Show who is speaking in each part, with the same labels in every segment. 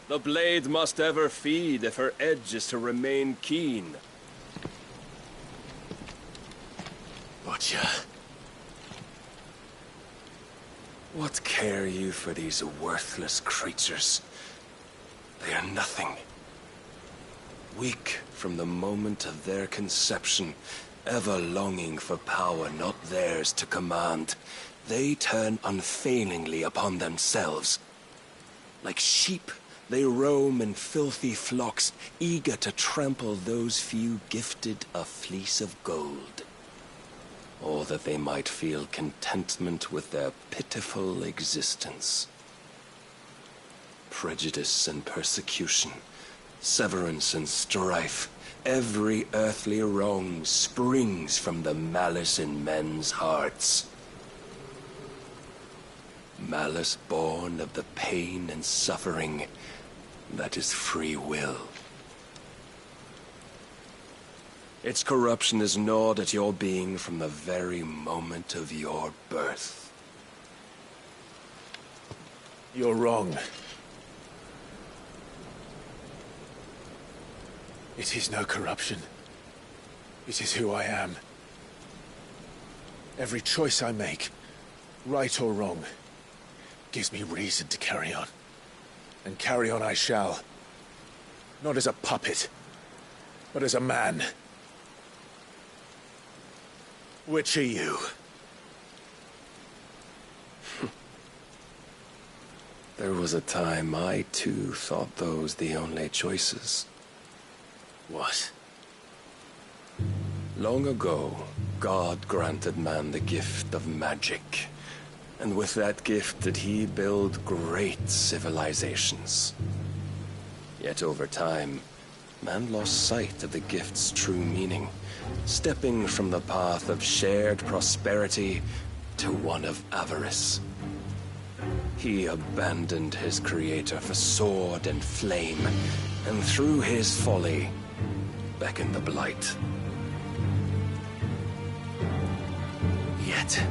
Speaker 1: The blade must ever feed if her edge is to remain keen.
Speaker 2: Butcher.
Speaker 1: What care you for these worthless creatures? They are nothing. Weak from the moment of their conception, ever longing for power not theirs to command, they turn unfailingly upon themselves. Like sheep, they roam in filthy flocks, eager to trample those few gifted a fleece of gold. Or that they might feel contentment with their pitiful existence. Prejudice and persecution, severance and strife, every earthly wrong springs from the malice in men's hearts. Malice born of the pain and suffering that is free will. Its corruption is gnawed at your being from the very moment of your birth.
Speaker 2: You're wrong. It is no corruption. It is who I am. Every choice I make, right or wrong, gives me reason to carry on. And carry on I shall. Not as a puppet, but as a man. Which are you?
Speaker 1: There was a time I too thought those the only choices.
Speaker 2: What?
Speaker 1: Long ago, God granted man the gift of magic. And with that gift did he build great civilizations. Yet over time, man lost sight of the gift's true meaning, stepping from the path of shared prosperity to one of avarice. He abandoned his creator for sword and flame, and through his folly, beckoned the blight. Yet,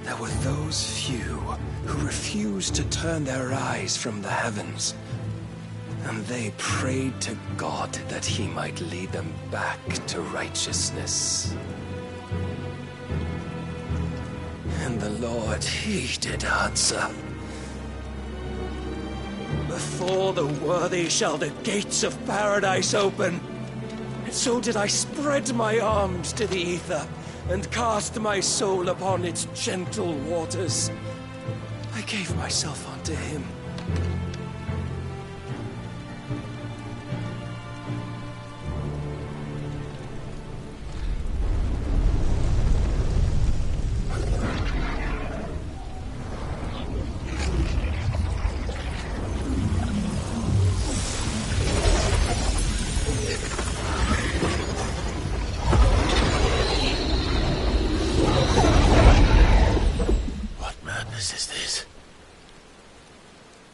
Speaker 1: there were those few who refused to turn their eyes from the heavens, and they prayed to God that he might lead them back to righteousness. And the Lord, he did answer. Before the worthy shall the gates of paradise open. And so did I spread my arms to the ether, and cast my soul upon its gentle waters. I gave myself unto him.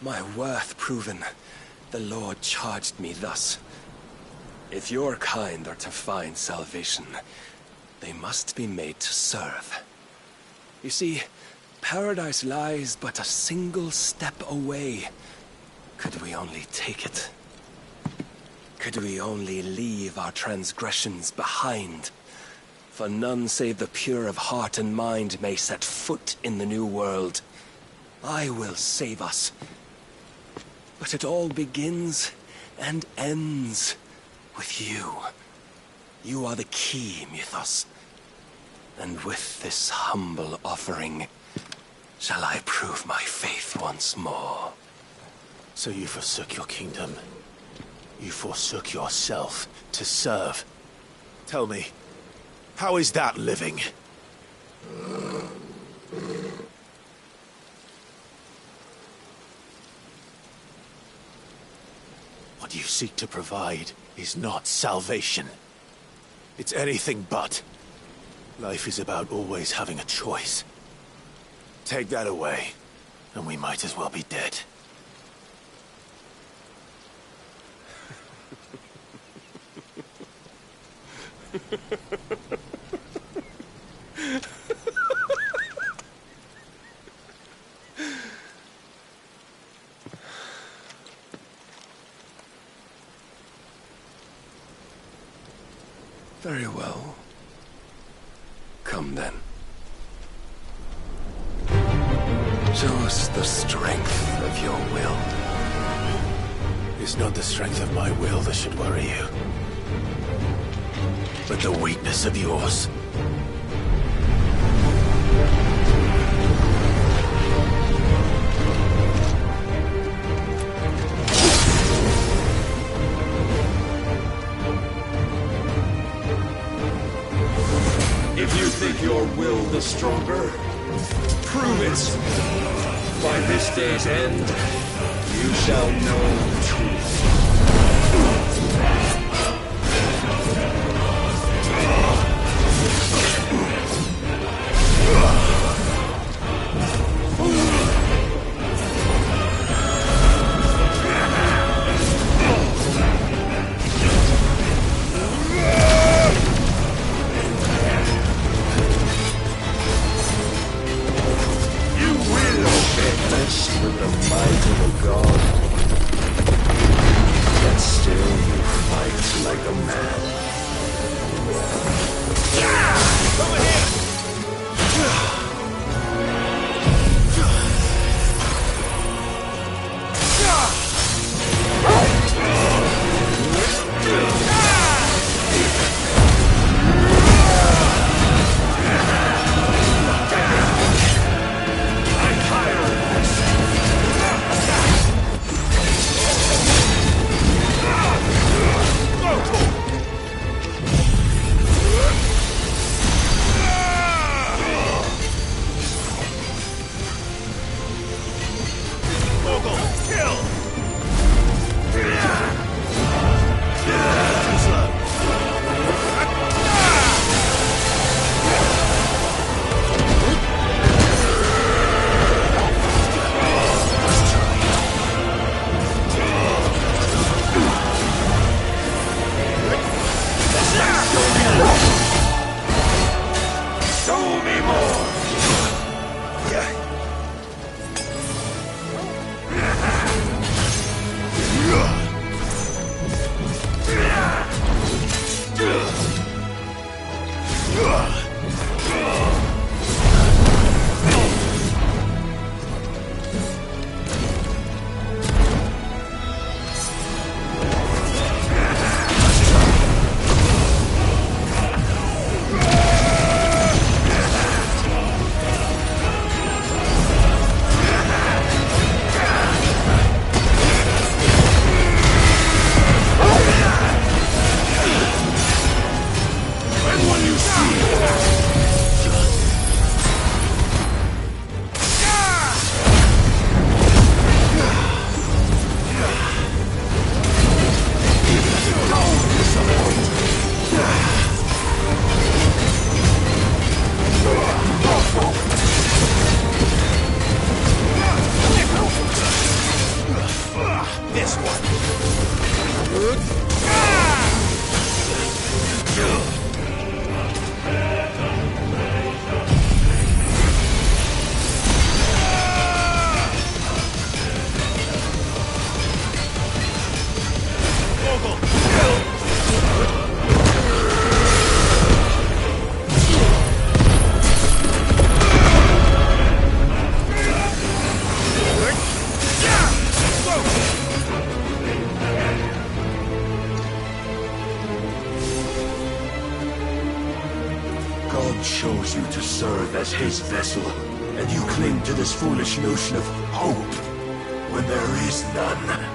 Speaker 1: My worth proven, the Lord charged me thus. If your kind are to find salvation, they must be made to serve. You see, paradise lies but a single step away. Could we only take it? Could we only leave our transgressions behind? For none save the pure of heart and mind may set foot in the new world. I will save us. But it all begins and ends with you. You are the key, Mythos. And with this humble offering, shall I prove my faith once more.
Speaker 2: So you forsook your kingdom. You forsook yourself to serve. Tell me, how is that living? What you seek to provide is not salvation. It's anything but. Life is about always having a choice. Take that away, and we might as well be dead.
Speaker 1: Very well. Come then. Show us the strength of your will.
Speaker 2: It's not the strength of my will that should worry you, but the weakness of yours.
Speaker 3: If you think your will the stronger, prove it. By this day's end, you shall know the truth. With the might of a god, yet still you fight like a man. Come ahead!
Speaker 1: God chose you to serve as his vessel, and you cling to this foolish notion of hope when there is none.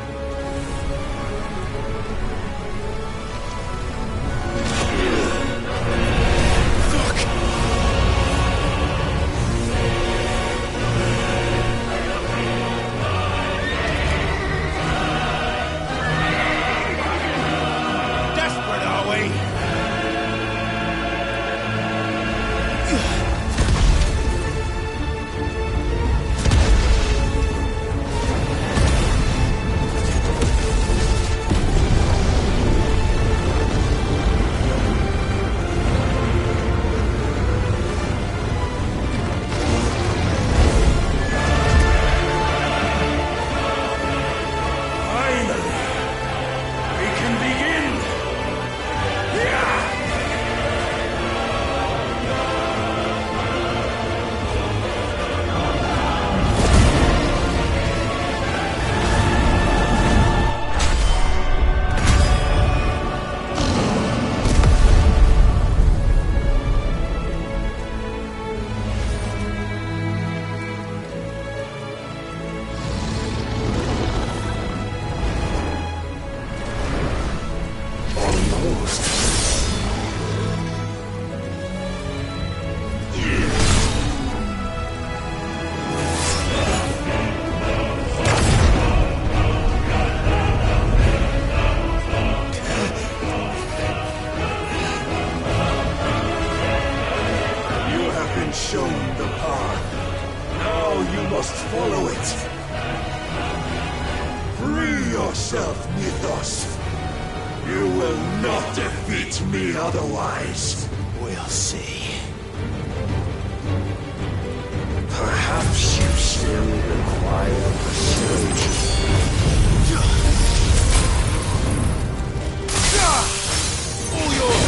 Speaker 3: yourself, Mythos. You will not defeat me otherwise.
Speaker 2: We'll see.
Speaker 3: Perhaps you still require persuasion.
Speaker 2: All yours!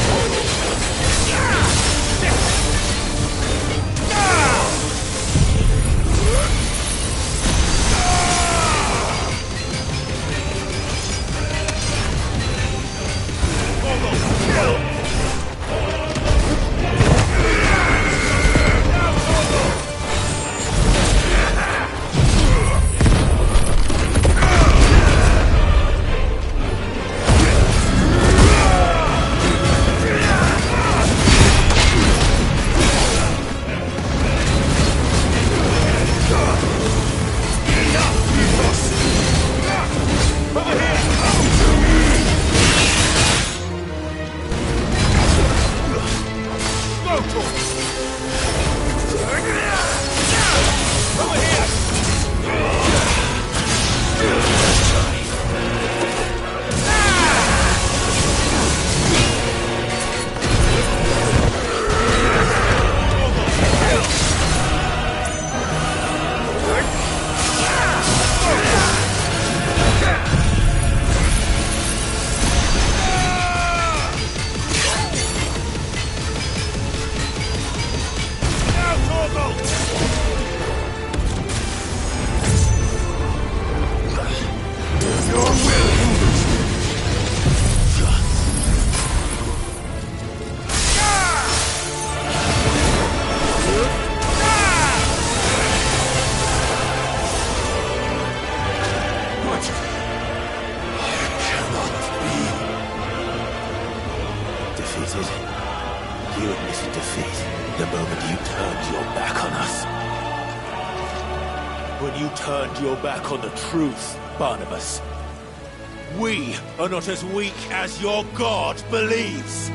Speaker 2: You admitted defeat the moment you turned your back on us. When you turned your back on the truth, Barnabas. We are not as weak as your God believes.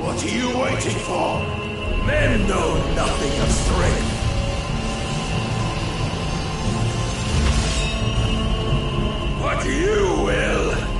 Speaker 3: What are you waiting for? Men know nothing of strength. What you will.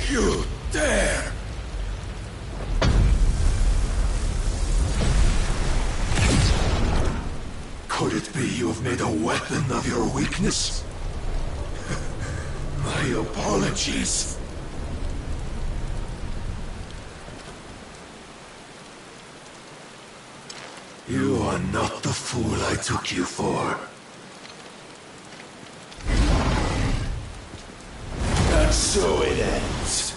Speaker 3: You dare! Could it be you have made a weapon of your weakness? My apologies.
Speaker 2: are not the fool I took you for. And so it ends.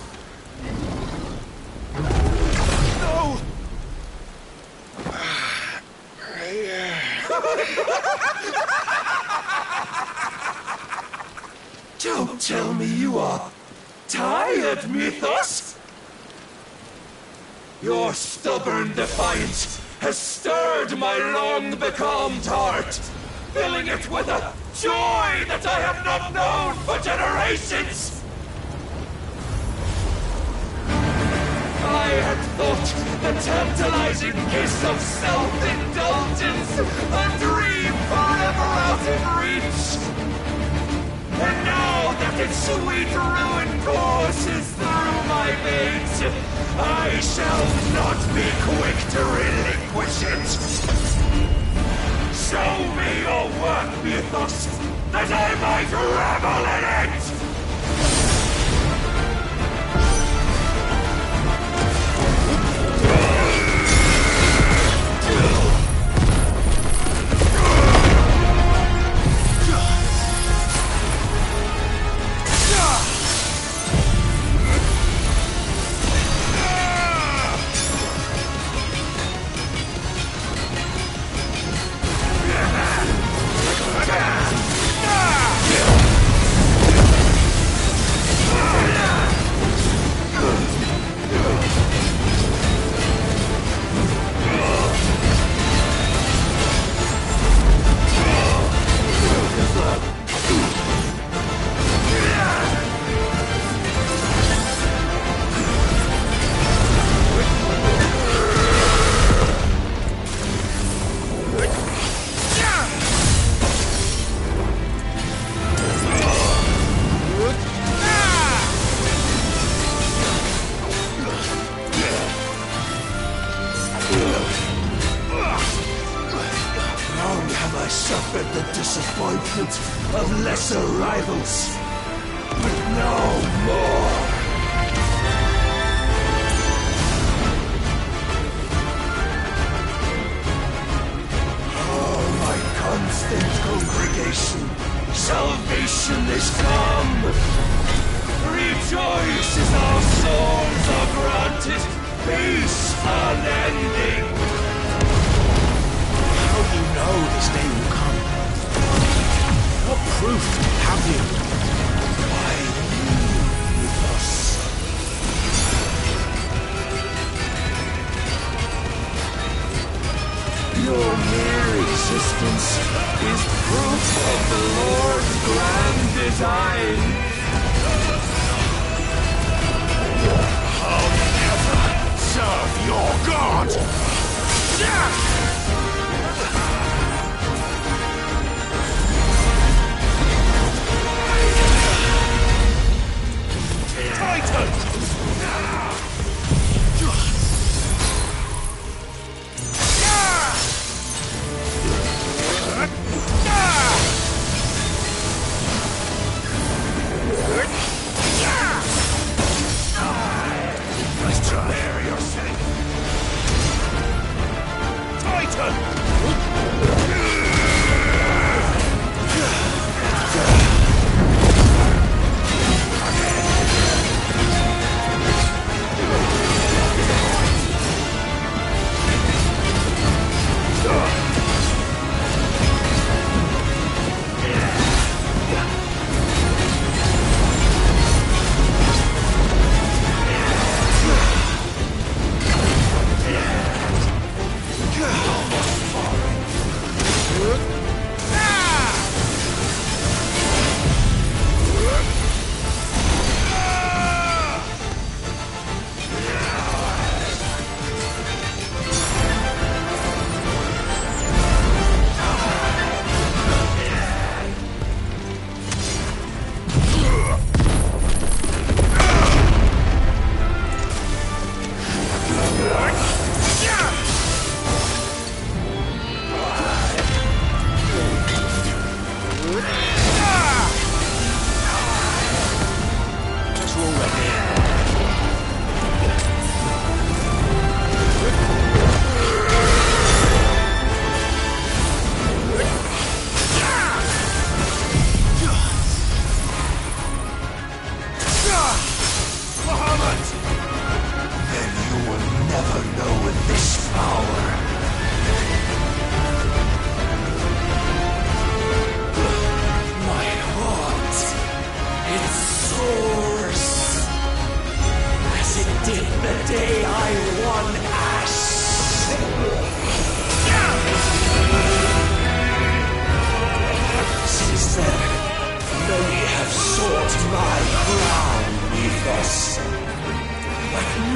Speaker 2: No!
Speaker 3: Don't tell me you are tired, Mythos! Your stubborn defiance has stirred my long-becalmed heart, filling it with a joy that I have not known for generations! I had thought the tantalizing kiss of self-indulgence a dream forever out of reach. And now that its sweet ruin courses through my veins, I shall not be quick to relinquish it. Show me your work, Mythos, that I might revel in it! Of lesser rivals, but no more. Oh, my constant congregation, salvation is come. Rejoice as our souls are granted peace unending.
Speaker 2: How do you know this day will come? What proof have you?
Speaker 3: Why you with us? Your mere existence is proof of the Lord's grand design.
Speaker 2: I'll never serve your God!
Speaker 3: Let's try. Prepare yourself.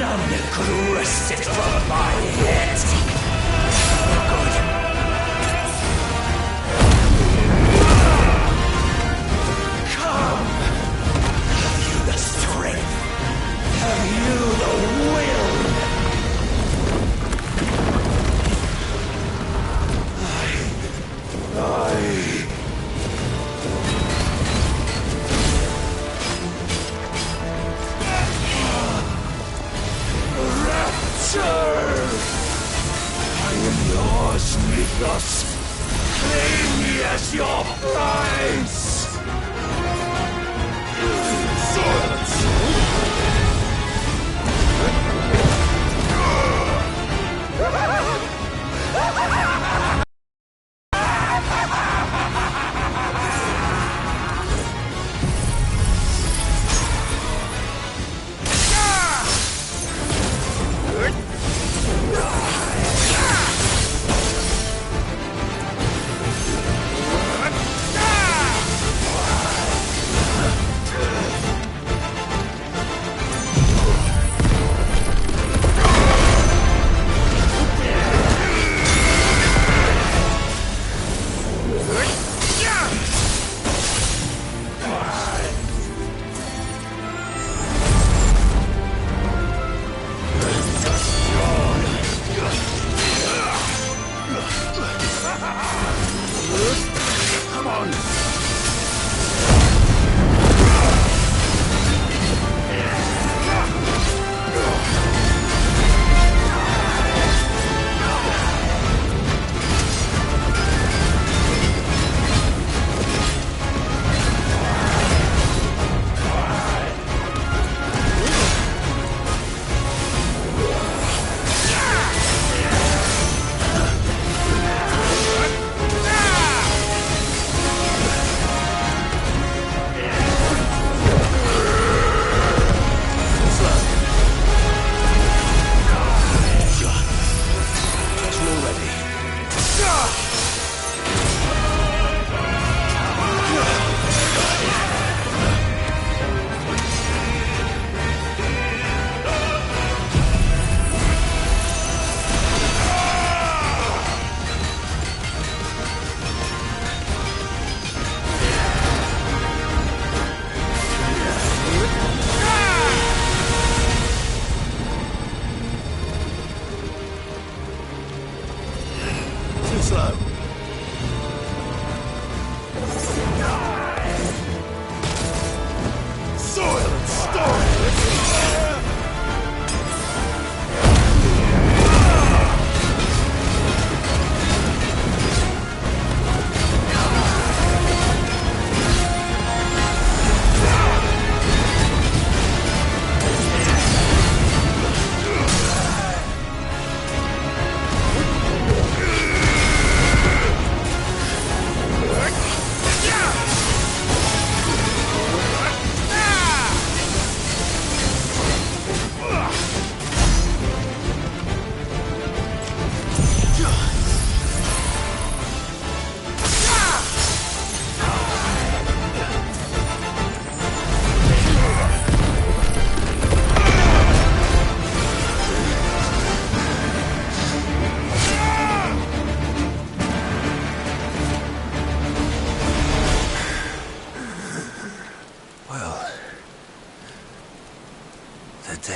Speaker 3: None could wrest it from my head. Come! Have you the strength? Have you the will? Rapture! I am yours, Mythos. Claim me as your prize!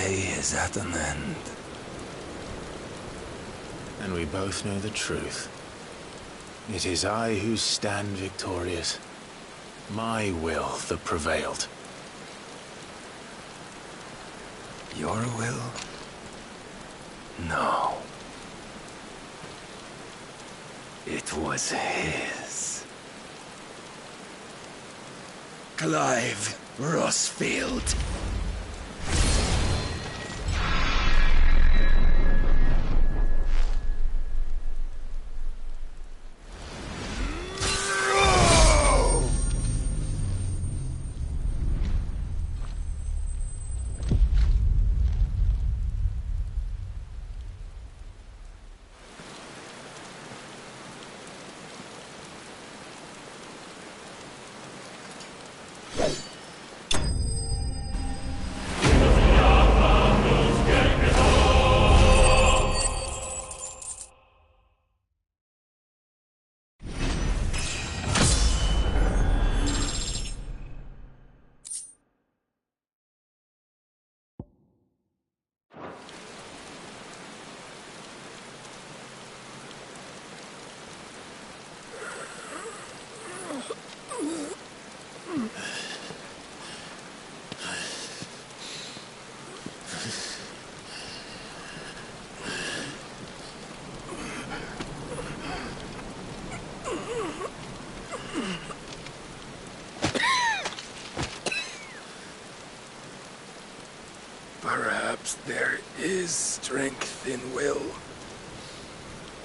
Speaker 1: Is at an end.
Speaker 2: And we both know the truth. It is I who stand victorious. My will that prevailed.
Speaker 1: Your will? No. It was his.
Speaker 3: Clive Rossfield.
Speaker 1: there is strength in will.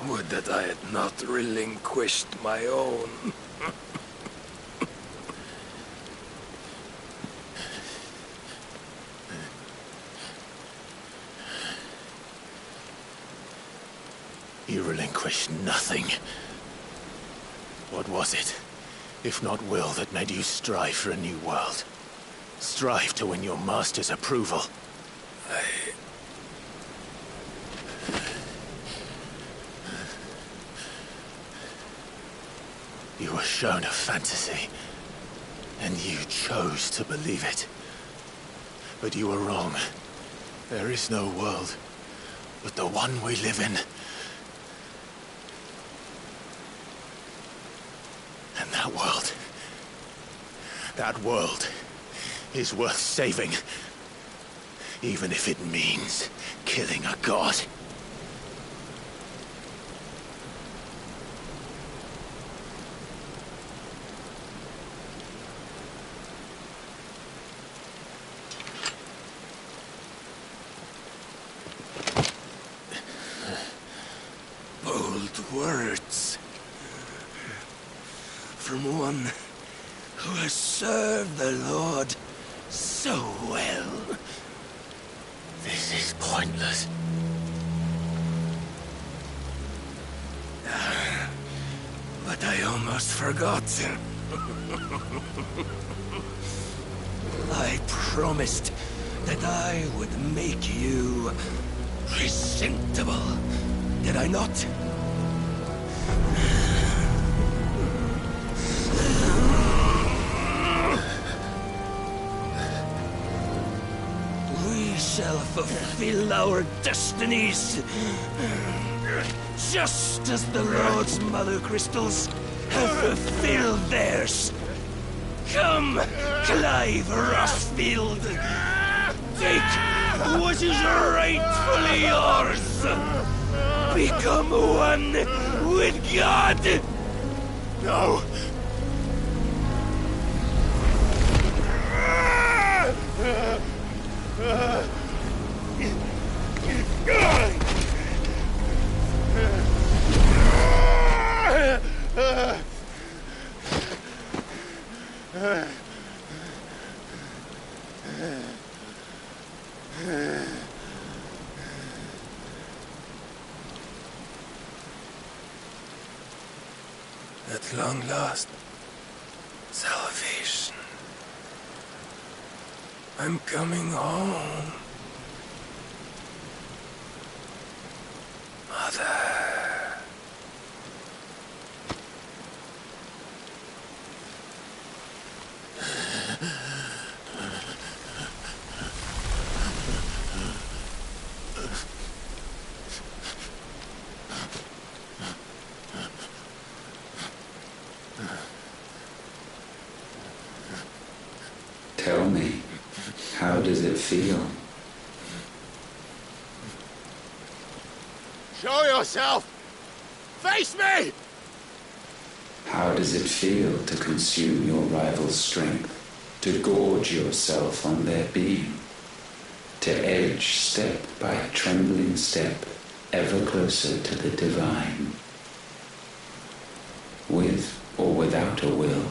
Speaker 1: Would that I had not relinquished my own.
Speaker 2: You relinquished nothing. What was it, if not will, that made you strive for a new world? Strive to win your master's approval? You were shown a fantasy, and you chose to believe it. But you were wrong. There is no world, but the one we live in. And that world is worth saving, even if it means killing a god.
Speaker 1: Bold words. From one who has served the Lord so well.
Speaker 2: This is pointless.
Speaker 1: But I almost forgot. I promised that I would make you presentable. Did I not? We shall fulfill our destinies, just as the Lord's Mother Crystals have fulfilled theirs. Come, Clive Rossfield. Take what is rightfully yours. Become one with God.
Speaker 2: No!
Speaker 1: At long last, salvation. I'm coming home. Mother.
Speaker 4: Tell me, how does it feel?
Speaker 2: Show yourself! Face me!
Speaker 4: How does it feel to consume your rival's strength, to gorge yourself on their beam, to edge step by trembling step ever closer to the divine? With or without a will,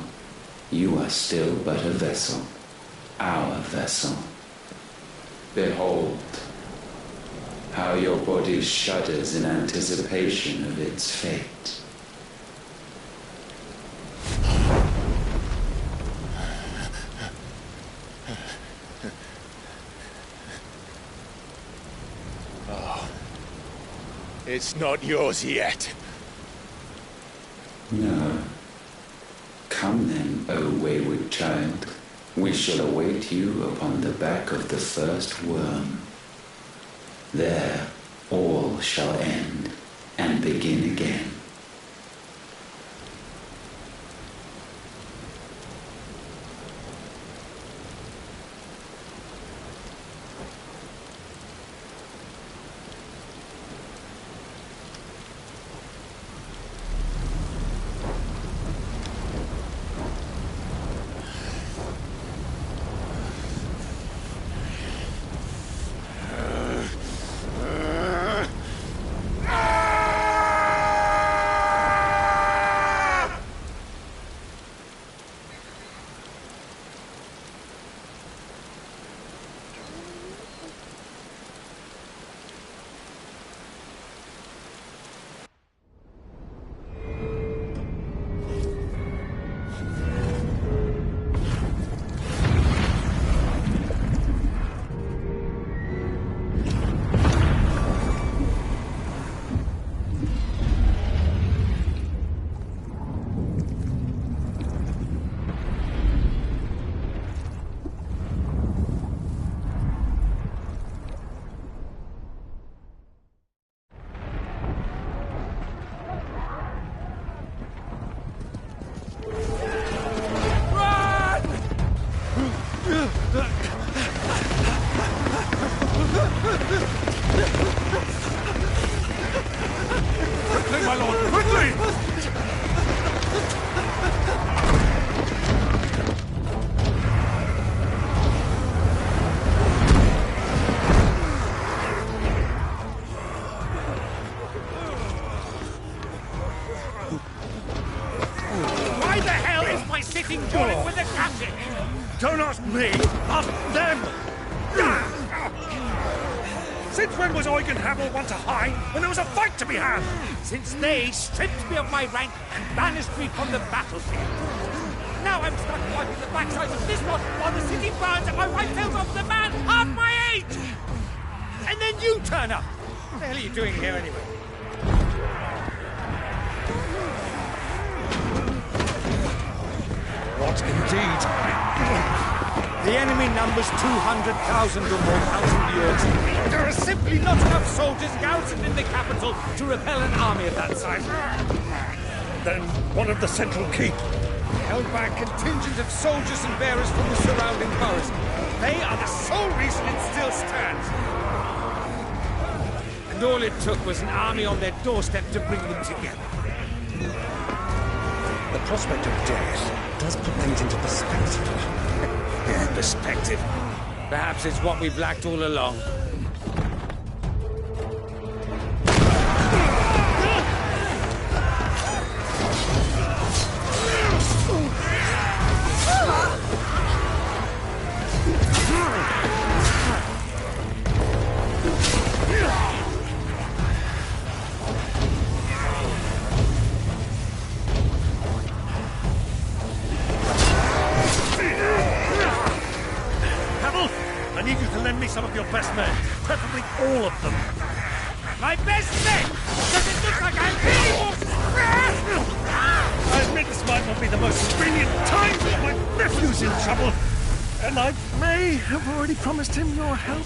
Speaker 4: you are still but a vessel, our vessel. Behold, how your body shudders in anticipation of its fate.
Speaker 2: It's not yours yet.
Speaker 4: No. Come then, O wayward child. We shall await you upon the back of the first worm. There all shall end and begin again.
Speaker 5: Don't ask me, ask them! Since when was Eugen Havel one to hide when there was a fight to be had?
Speaker 6: Since they stripped me of my rank and banished me from the battlefield. Now I'm stuck wiping the backside of this one while the city burns and my wife tells off the man half my age! And then you turn up! What the hell are you doing here anyway?
Speaker 5: What indeed?
Speaker 6: The enemy numbers 200,000 or more thousand Yorks. There are simply not enough soldiers garrisoned in the capital to repel an army of that size.
Speaker 5: Then one of the central keep.
Speaker 6: Held by a contingent of soldiers and bearers from the surrounding boroughs. They are the sole reason it still stands. And all it took was an army on their doorstep to bring them together.
Speaker 5: The prospect of death does put things into perspective. Perspective.
Speaker 6: Perhaps it's what we've lacked all along.
Speaker 5: I need you to lend me some of your best men, preferably all of them.
Speaker 6: My best men! Does it look like I'm really
Speaker 5: I admit this might not be the most brilliant time, but my nephew's in trouble. And I may have already promised him your help.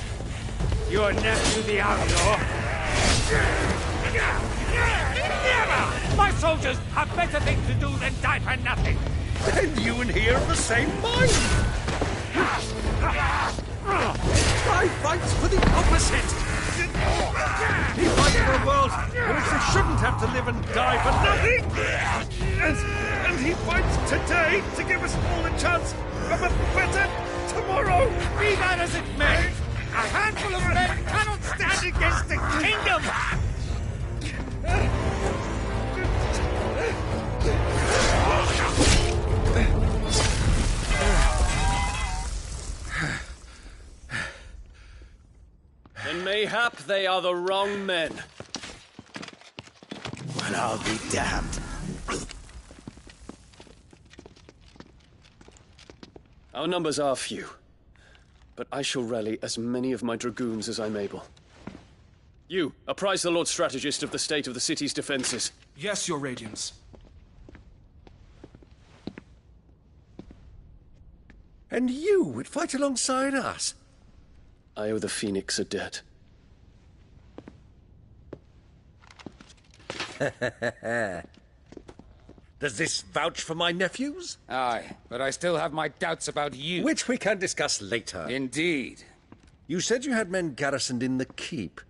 Speaker 6: Your nephew, the outlaw? Never! My soldiers have better things to do than die for nothing.
Speaker 5: Then you and he are of the same mind. I fight for the opposite. He fights for a world in which they shouldn't have to live and die for nothing. And he fights today to give us all a chance of a better tomorrow.
Speaker 6: Be that as it may, a handful of men cannot stand against a kingdom.
Speaker 1: Then mayhap they are the wrong men.
Speaker 2: Well, I'll be damned.
Speaker 1: Our numbers are few, but I shall rally as many of my dragoons as I'm able. You, apprise the Lord Strategist of the state of the city's defenses.
Speaker 7: Yes, Your Radiance.
Speaker 5: And you would fight alongside us?
Speaker 1: I owe the Phoenix a debt.
Speaker 5: Does this vouch for my nephews?
Speaker 6: Aye, but I still have my doubts about you.
Speaker 5: Which we can discuss later.
Speaker 6: Indeed.
Speaker 5: You said you had men garrisoned in the keep.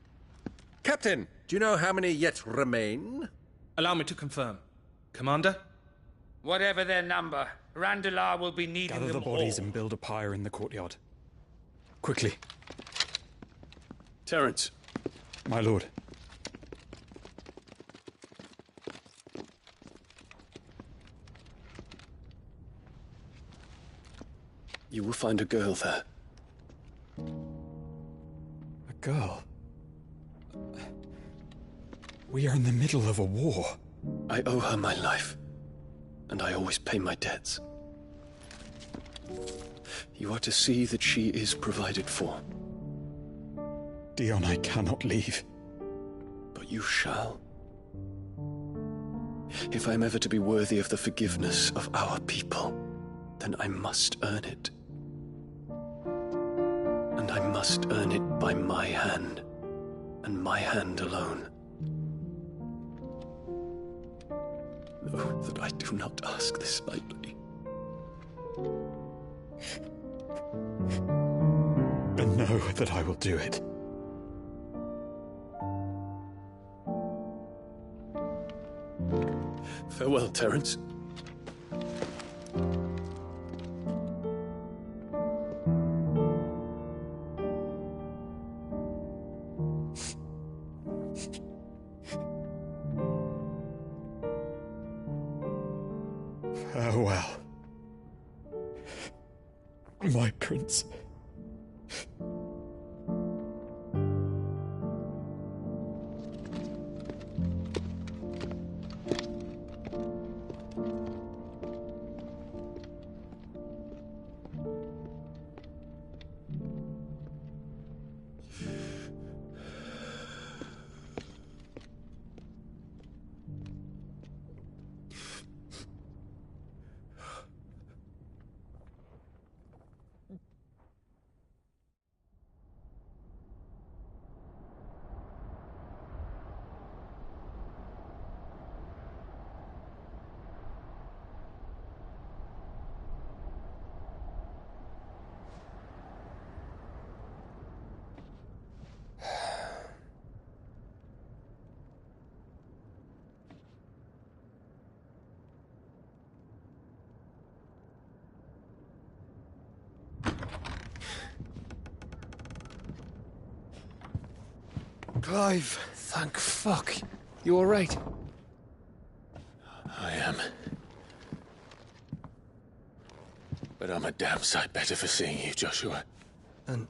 Speaker 5: Captain, do you know how many yet remain?
Speaker 7: Allow me to confirm. Commander?
Speaker 6: Whatever their number, Randalar will be needing
Speaker 8: Gather
Speaker 6: them
Speaker 8: the bodies
Speaker 6: all.
Speaker 8: and build a pyre in the courtyard. Quickly.
Speaker 1: Terence.
Speaker 8: My lord.
Speaker 1: You will find a girl there.
Speaker 8: A girl? We are in the middle of a war.
Speaker 1: I owe her my life, and I always pay my debts. You are to see that she is provided for.
Speaker 8: Dion, I cannot leave.
Speaker 1: But you shall. If I am ever to be worthy of the forgiveness of our people, then I must earn it. And I must earn it by my hand, and my hand alone. Know that I do not ask this lightly.
Speaker 8: And know that I will do it.
Speaker 1: Farewell, Terence.
Speaker 8: Farewell. My prince.
Speaker 1: Clive!
Speaker 2: Thank fuck. You alright? I am. But I'm a damn sight better for seeing you, Joshua.
Speaker 1: And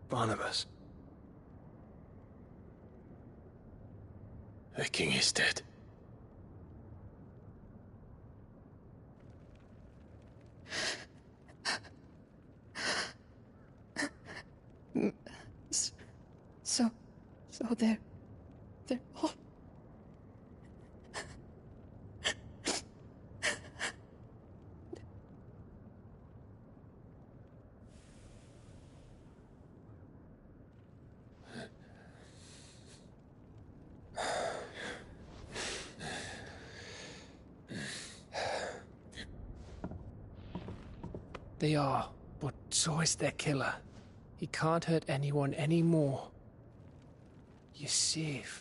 Speaker 1: Barnabas?
Speaker 2: The king is dead.
Speaker 9: So they're all...
Speaker 10: They are, but so is their killer. He can't hurt anyone anymore. You're safe.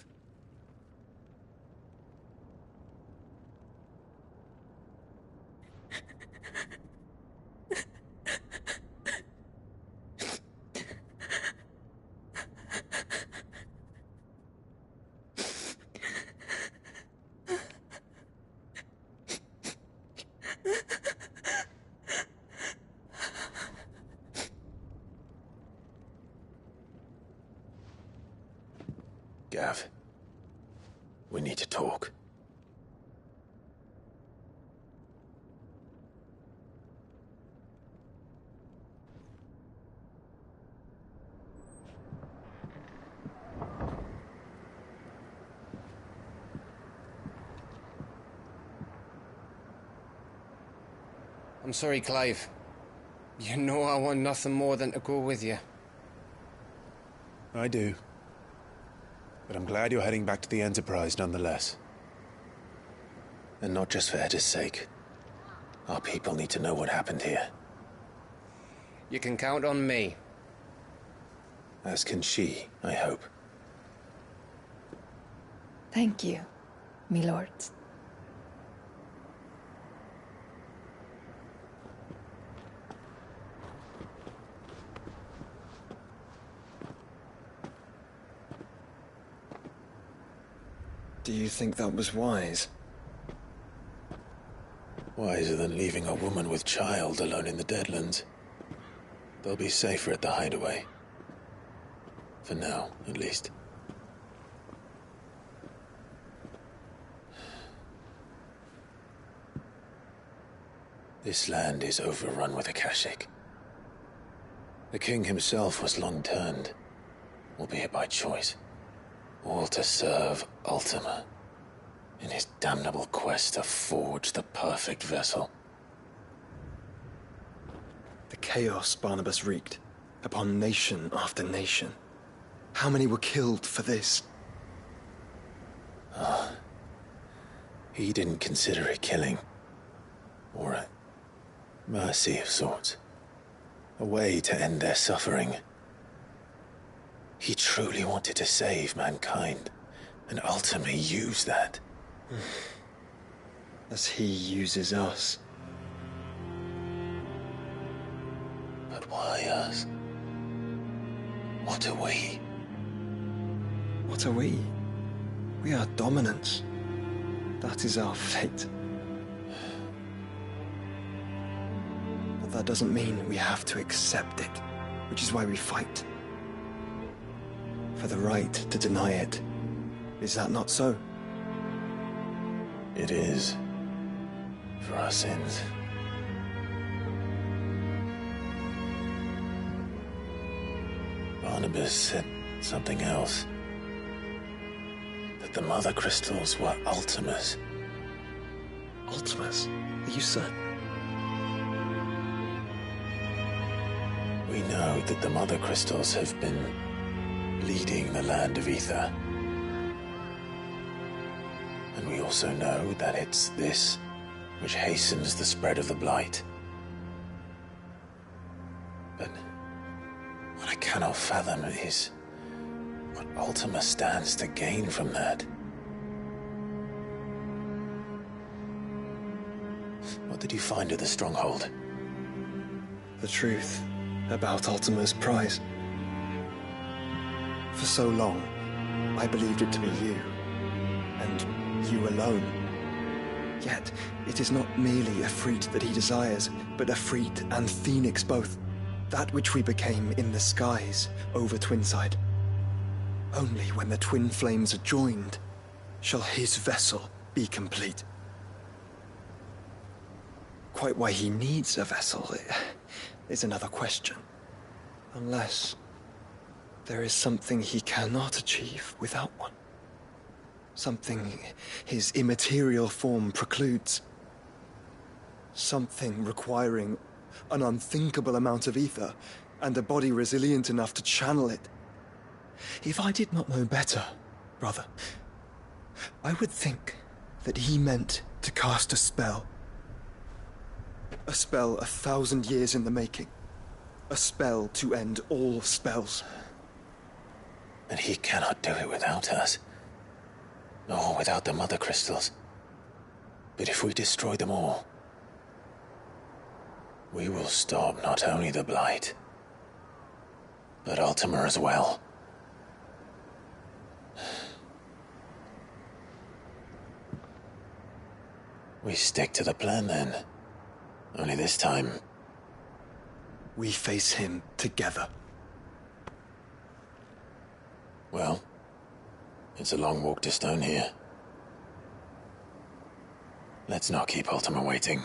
Speaker 2: Gav, we need to talk.
Speaker 10: I'm sorry, Clive. You know I want nothing more than to go with you.
Speaker 2: I do. But I'm glad you're heading back to the Enterprise nonetheless. And not just for Edda's sake. Our people need to know what happened here.
Speaker 10: You can count on me.
Speaker 2: As can she, I hope.
Speaker 9: Thank you, my lords.
Speaker 1: Do you think that was wise?
Speaker 2: Wiser than leaving a woman with child alone in the Deadlands. They'll be safer at the hideaway. For now, at least. This land is overrun with Akashic. The king himself was long turned, albeit by choice. All to serve Ultima, in his damnable quest to forge the perfect vessel.
Speaker 1: The chaos Barnabas wreaked upon nation after nation. How many were killed for this?
Speaker 2: He didn't consider it killing. Or a mercy of sorts. A way to end their suffering. He truly wanted to save mankind, and ultimately use that.
Speaker 1: As he uses us.
Speaker 2: But why us? What are we?
Speaker 1: What are we? We are dominance. That is our fate. But
Speaker 11: that doesn't mean we have to accept it, which is why we fight. For the right to deny it. Is that not so?
Speaker 2: It is. For our sins. Barnabas said something else. That the Mother Crystals were Ultimas.
Speaker 11: Ultimas? Are you certain?
Speaker 2: We know that the Mother Crystals have been leading the land of Ether. And we also know that it's this which hastens the spread of the Blight. But what I cannot fathom is what Ultima stands to gain from that. What did you find at the Stronghold?
Speaker 11: The truth about Ultima's prize. For so long, I believed it to be you, and you alone. Yet, it is not merely a freat that he desires, but a freat and phoenix both. That which we became in the skies over Twinside. Only when the twin flames are joined shall his vessel be complete. Quite why he needs a vessel is another question. Unless there is something he cannot achieve without one. Something his immaterial form precludes. Something requiring an unthinkable amount of ether and a body resilient enough to channel it. If I did not know better, brother, I would think that he meant to cast a spell. A spell 1,000 years in the making. A spell to end all spells.
Speaker 2: And he cannot do it without us. Nor without the Mother Crystals. But if we destroy them all, we will stop not only the Blight, but Ultima as well. We stick to the plan then. Only this time,
Speaker 11: we face him together.
Speaker 2: Well, it's a long walk to Stone here. Let's not keep Ultima waiting.